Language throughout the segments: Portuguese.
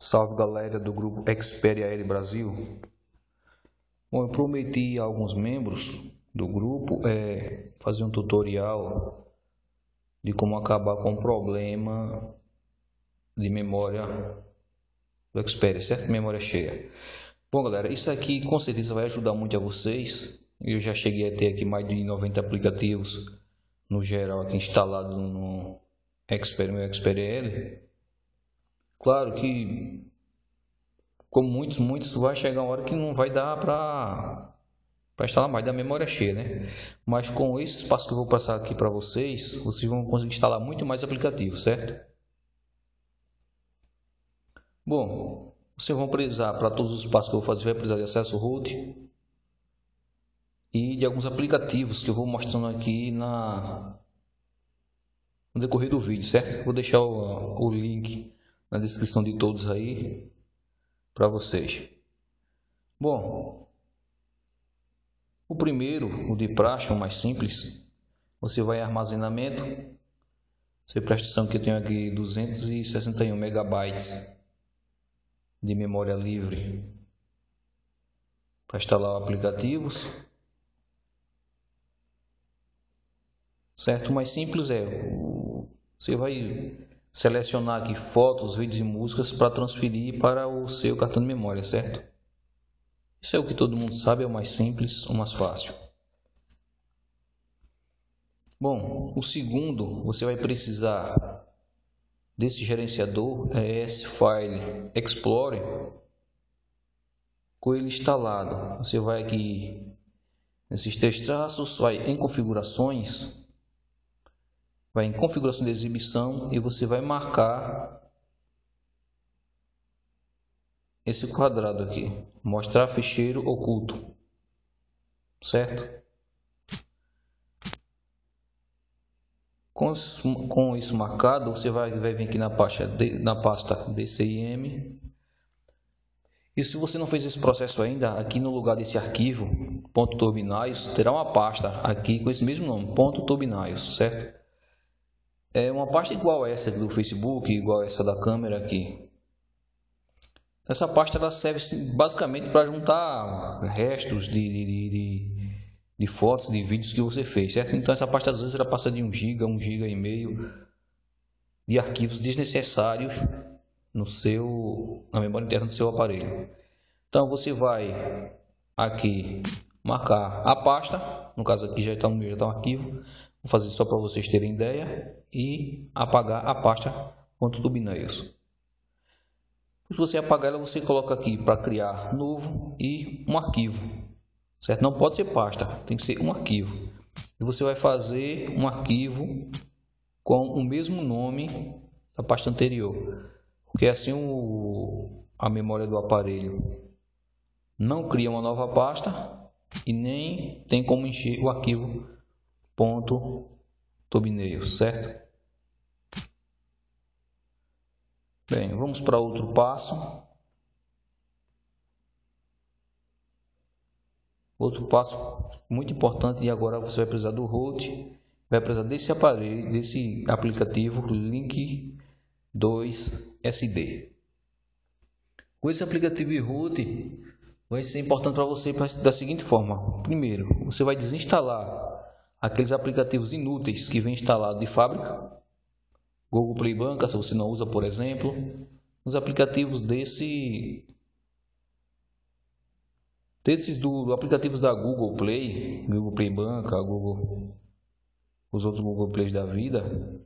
Salve galera do grupo Xperia Brasil. Bom, eu prometi a alguns membros do grupo fazer um tutorial de como acabar com o problema de memória do Xperia, certo? Memória cheia. Bom galera, isso aqui com certeza vai ajudar muito a vocês. Eu já cheguei a ter aqui mais de 90 aplicativos no geral aqui instalado no Xperia, Xperia. Claro que, como muitos vai chegar uma hora que não vai dar para instalar mais da memória cheia, né? Mas com esse espaço que eu vou passar aqui para vocês vão conseguir instalar muito mais aplicativos, certo? Bom, vocês vão precisar, para todos os passos que eu vou fazer, vai precisar de acesso root e de alguns aplicativos que eu vou mostrando aqui no decorrer do vídeo, certo? Vou deixar o link na descrição de todos aí para vocês. Bom, o primeiro, o de praxe, o mais simples, você vai em armazenamento. Você presta atenção que eu tenho aqui 261 megabytes de memória livre para instalar aplicativos, certo? O mais simples você vai selecionar aqui fotos, vídeos e músicas para transferir para o seu cartão de memória, certo? Isso é o que todo mundo sabe, é o mais simples, o mais fácil. Bom, o segundo, você vai precisar desse gerenciador, esse File Explorer, com ele instalado. Você vai aqui nesses três traços, vai em configurações, vai em configuração de exibição e você vai marcar esse quadrado aqui, mostrar ficheiro oculto, certo? Com isso marcado, você vai vir aqui na pasta DCIM. E se você não fez esse processo ainda, aqui no lugar desse arquivo .turbinaios, terá uma pasta aqui com esse mesmo nome, .turbinaios, certo? É uma pasta igual a essa do Facebook, igual a essa da câmera aqui. Essa pasta ela serve basicamente para juntar restos de fotos, de vídeos que você fez, certo? Então essa pasta às vezes ela passa de 1 GB, 1,5 GB de arquivos desnecessários na memória interna do seu aparelho. Então você vai aqui marcar a pasta, no caso aqui já está um arquivo, vou fazer só para vocês terem ideia, e apagar a pasta .turbinaios. Se você apagar ela, você coloca aqui para criar novo e um arquivo, certo? Não pode ser pasta, tem que ser um arquivo. E você vai fazer um arquivo com o mesmo nome da pasta anterior, porque assim a memória do aparelho não cria uma nova pasta e nem tem como encher o arquivo .turbinaios, certo? Bem, vamos para outro passo. Outro passo muito importante, e agora você vai precisar do root, vai precisar desse aparelho, desse aplicativo Link 2 SD. Com esse aplicativo e root vai ser importante para você da seguinte forma: primeiro, você vai desinstalar aqueles aplicativos inúteis que vem instalado de fábrica. Google Play Banca, se você não usa, por exemplo, os aplicativos aplicativos da Google Play, Google Play Banca, os outros Google Plays da vida.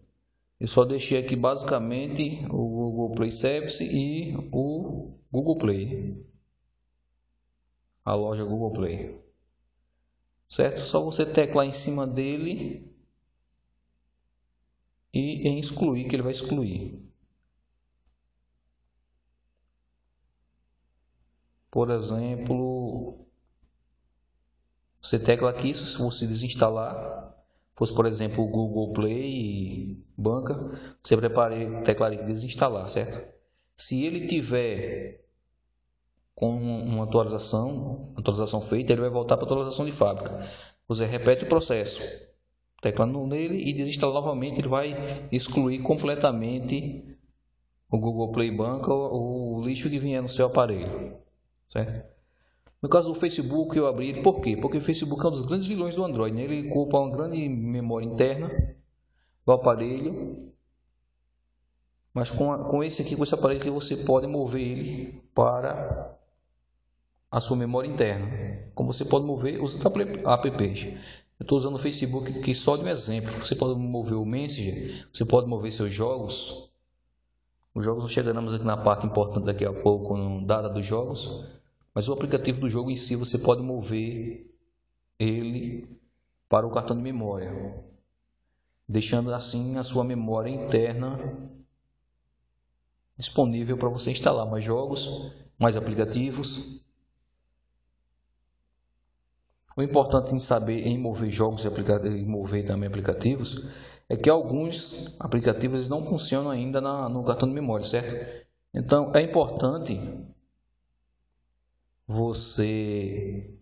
Eu só deixei aqui basicamente o Google Play Service e o Google Play, a loja Google Play, certo? Só você teclar em cima dele e em excluir, que ele vai excluir. Por exemplo, você tecla aqui, se você desinstalar, fosse por exemplo o Google Play Banca, você teclaria desinstalar, certo? Se ele tiver com uma atualização feita, ele vai voltar para a atualização de fábrica. Você repete o processo, teclando nele e desinstala novamente, ele vai excluir completamente o Google Play banca o lixo que vier no seu aparelho, certo? No caso do Facebook, eu abri ele, por quê? Porque o Facebook é um dos grandes vilões do Android, né? Ele ocupa uma grande memória interna do aparelho, mas com esse aparelho aqui, você pode mover ele para a sua memória interna, como você pode mover os apps. Eu estou usando o Facebook aqui só de um exemplo. Você pode mover o Messenger, você pode mover seus jogos. Os jogos nós chegaremos aqui na parte importante daqui a pouco, no data dos jogos. Mas o aplicativo do jogo em si, você pode mover ele para o cartão de memória, deixando assim a sua memória interna disponível para você instalar mais jogos, mais aplicativos. O importante em saber em mover jogos e mover também aplicativos é que alguns aplicativos não funcionam ainda no cartão de memória, certo? Então é importante você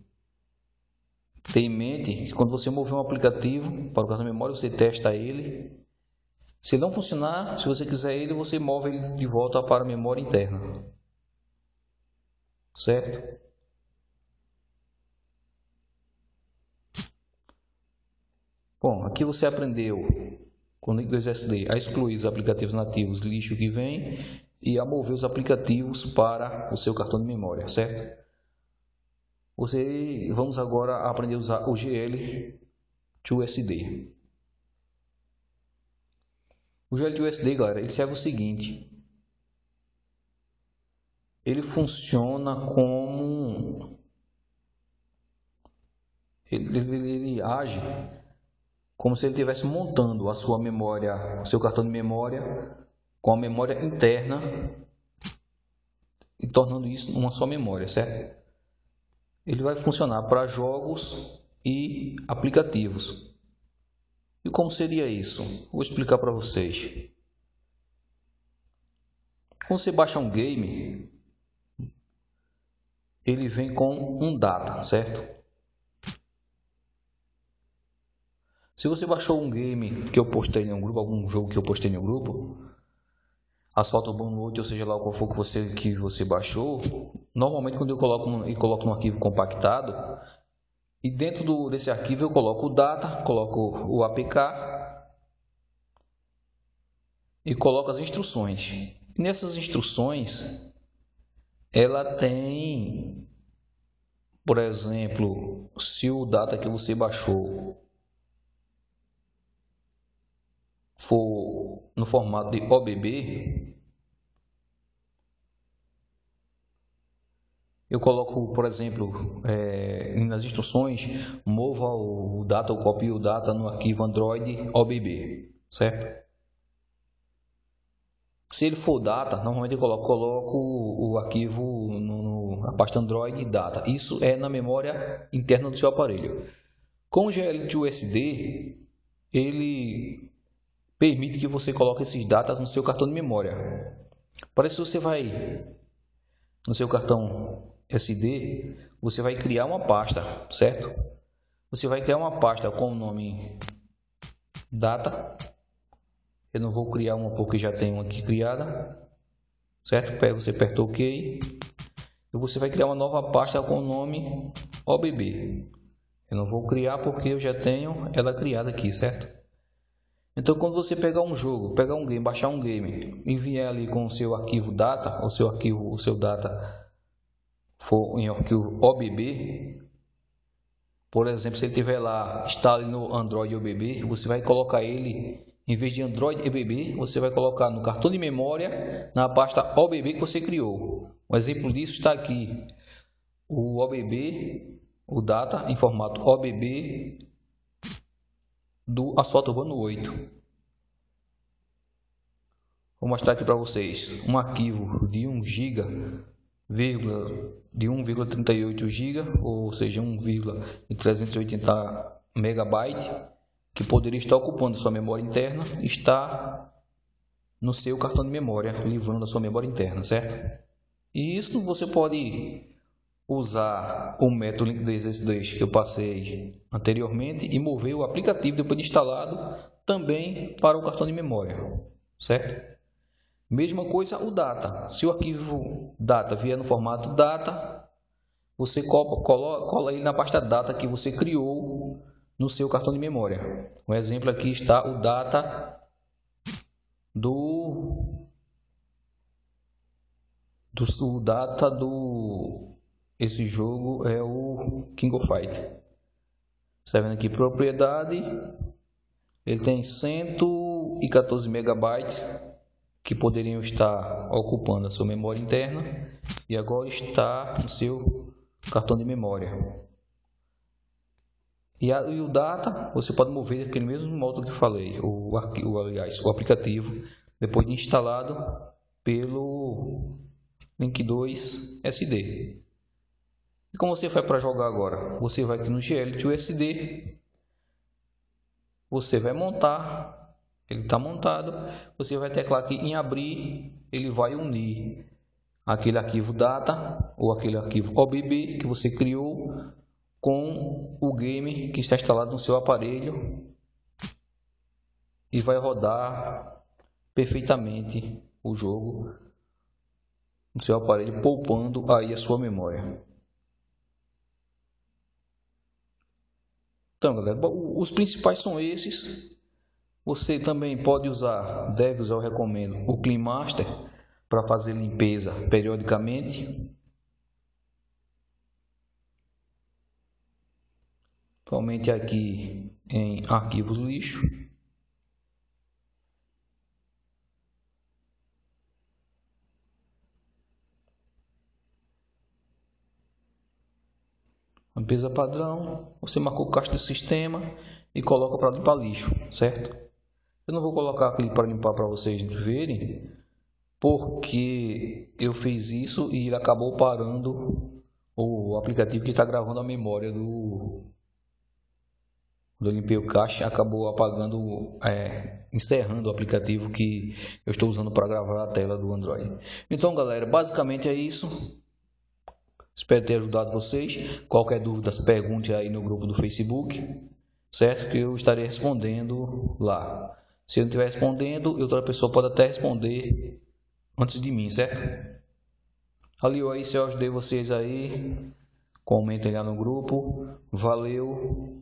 ter em mente que quando você mover um aplicativo para o cartão de memória, você testa ele. Se não funcionar, se você quiser ele, você move ele de volta para a memória interna, certo? Bom, aqui você aprendeu com o link do SD a excluir os aplicativos nativos lixo que vem e a mover os aplicativos para o seu cartão de memória, certo? Vamos agora aprender a usar o GL2SD. O GL2SD, galera, ele serve o seguinte. Ele funciona como... Ele age como se ele estivesse montando a sua memória, o seu cartão de memória com a memória interna e tornando isso uma só memória, certo? Ele vai funcionar para jogos e aplicativos. E como seria isso? Vou explicar para vocês. Quando você baixa um game, ele vem com um data, certo? Se você baixou um game que eu postei em um grupo, algum jogo que eu postei em um grupo, Assalto Urbano 8, ou seja lá qual for que você baixou, normalmente quando eu coloco no arquivo compactado, e dentro desse arquivo eu coloco o data, coloco o APK e coloco as instruções. E nessas instruções, ela tem, por exemplo, se o data que você baixou for no formato de OBB, eu coloco, por exemplo, nas instruções, mova o data ou copie o data no arquivo Android OBB, certo? Se ele for data, normalmente eu coloco o arquivo na pasta Android data. Isso é na memória interna do seu aparelho. Com o GL2SD, ele permite que você coloque esses datas no seu cartão de memória. Para isso você vai no seu cartão SD, você vai criar uma pasta, certo? Você vai criar uma pasta com o nome data. Eu não vou criar uma porque já tenho uma aqui criada, certo? Você aperta OK e você vai criar uma nova pasta com o nome OBB. Eu não vou criar porque eu já tenho ela criada aqui, certo? Então, quando você pegar um jogo, pegar um game, baixar um game, enviar ali com o seu arquivo data, o seu data for em arquivo OBB, por exemplo, se ele tiver lá, instale no Android OBB, você vai colocar ele, em vez de Android EBB, você vai colocar no cartão de memória, na pasta OBB que você criou. Um exemplo disso está aqui, o OBB, o data em formato OBB, do Assalto Urbano 8. Vou mostrar aqui para vocês um arquivo de 1 GB, de 1,38 GB, ou seja, 1,380 MB, que poderia estar ocupando sua memória interna, está no seu cartão de memória, livrando a sua memória interna, certo? E isso você pode usar o método link 2 que eu passei anteriormente e mover o aplicativo depois de instalado também para o cartão de memória, certo? Mesma coisa o data. Se o arquivo data vier no formato data, você cola ele na pasta data que você criou no seu cartão de memória. Um exemplo aqui está o data esse jogo é o King of Fighters. Está vendo aqui propriedade, ele tem 114 megabytes que poderiam estar ocupando a sua memória interna e agora está no seu cartão de memória. E o data você pode mover daquele mesmo modo que falei, o aplicativo, depois de instalado pelo Link 2 SD. E como você vai para jogar agora? Você vai aqui no GL USD, você vai montar, ele está montado, você vai teclar aqui em abrir, ele vai unir aquele arquivo data ou aquele arquivo OBB que você criou com o game que está instalado no seu aparelho e vai rodar perfeitamente o jogo no seu aparelho, poupando aí a sua memória. Então, galera, os principais são esses. Você também deve usar, eu recomendo, o Clean Master para fazer limpeza periodicamente. Atualmente aqui em arquivos lixo. Limpeza padrão, você marcou o caixa do sistema e coloca para limpar lixo, certo? Eu não vou colocar aquele para limpar para vocês verem, porque eu fiz isso e ele acabou parando o aplicativo que está gravando a memória quando eu limpei o caixa, acabou apagando, encerrando o aplicativo que eu estou usando para gravar a tela do Android. Então, galera, basicamente é isso. Espero ter ajudado vocês. Qualquer dúvida, pergunte aí no grupo do Facebook, certo? Que eu estarei respondendo lá. Se eu não estiver respondendo, outra pessoa pode até responder antes de mim, certo? Valeu aí, se eu ajudei vocês aí, comentem lá no grupo. Valeu,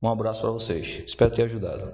um abraço para vocês. Espero ter ajudado.